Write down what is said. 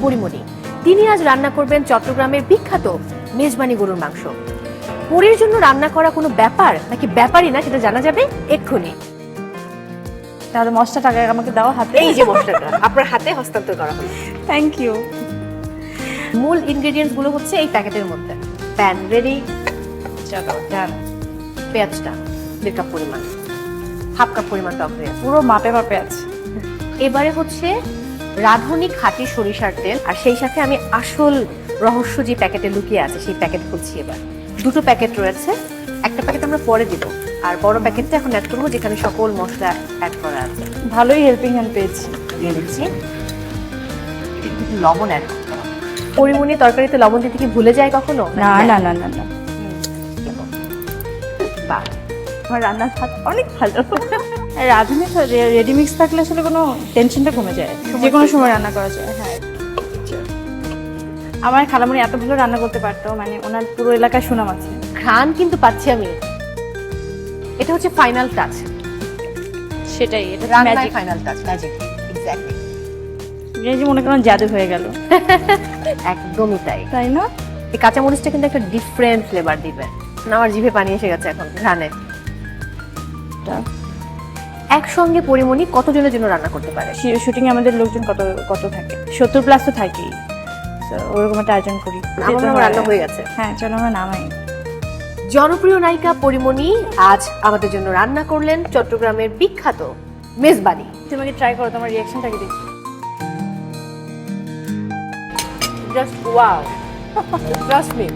পরিমণি। তিনি আজ রান্না করবেন চট্টগ্রামের বিখ্যাত মেজবানি গরুর মাংস। পরির জন্য রান্না করা কোনো ব্যাপার নাকি ব্যাপারই না, সেটা জানা যাবে এক্ষুনি। তাহলে মশলাটা আগে আমাকে দাও হাতে। এই যে মশলাটা আপনার হাতে হস্তান্তর করা হলো। Thank you. মূল ইনগ্রেডিয়েন্টস গুলো হচ্ছে এই প্যাকেটের মধ্যে। প্যান রেডি, চলো ডান। পেঁয়াজটা 1.5 কাপ পরিমাণ, 1/2 কাপ পরিমাণ টক পেঁয়াজ। পুরো মাপে মাপে আছে। এবারে হচ্ছে রাঁধুনি খাঁটি সরিষার তেল, আর সেই সাথে আমি আসল রহস্য যে প্যাকেটে লুকিয়ে আছে সেই প্যাকেট খুলছি এবার। 2টো প্যাকেট রয়েছে, একটা প্যাকেট আমরা পরে দিব, আর বড় প্যাকেটটা এখন অ্যাড করবো যেখানে সকল মশলা অ্যাড করা আছে। ভালোই হেল্পিং হ্যান্ড পেয়েছি। দিয়ে দিচ্ছি লবণ অ্যাড করতে হবে। পরিমণি তরকারিতে লবণ দিতে কি ভুলে যায় কখনো? না না না না না, বাহ, আমার রান্নার হাত অনেক ভালো। রাঁধুনি রেডি মিক্স থাকলে আসলে কোনো টেনশনটা কমে যায়, যে কোনো সময় রান্না করা যায়। হ্যাঁ, আমার খালামণি এত ভালো রান্না করতে পারতো, মানে ওনার পুরো এলাকায় সুনাম আছে। ঘ্রাণ কিন্তু পাচ্ছি আমি। এটা হচ্ছে ফাইনাল টাচ, সেটাই, এটা রান্নার magic. Final touch, magic. Exactly, এই যে মনে করেন জাদু হয়ে গেল। একদমই তাই। তাই না? এই কাঁচামরিচটা কিন্তু একটা ডিফারেন্ট ফ্লেভার দিবে। আমার জিভে পানি এসে গেছে এখন ঘ্রাণে। একসঙ্গে পরিমণি কতজনের জন্য রান্না করতে পারে? শুটিং এ আমাদের লোকজন কত কত থাকে, 70+ তো থাকেই। ওরকম একটা আয়োজন করি। আমার রান্না হয়ে গেছে। হ্যাঁ, চলো আমরা নামাই। জনপ্রিয় নায়িকা পরিমণি আজ আমাদের জন্য রান্না করলেন চট্টগ্রামের বিখ্যাত মেজবানি। তোমাকে ট্রাই করো, তোমার রিঅ্যাকশনটাকে দেখি। Just wow, trust me.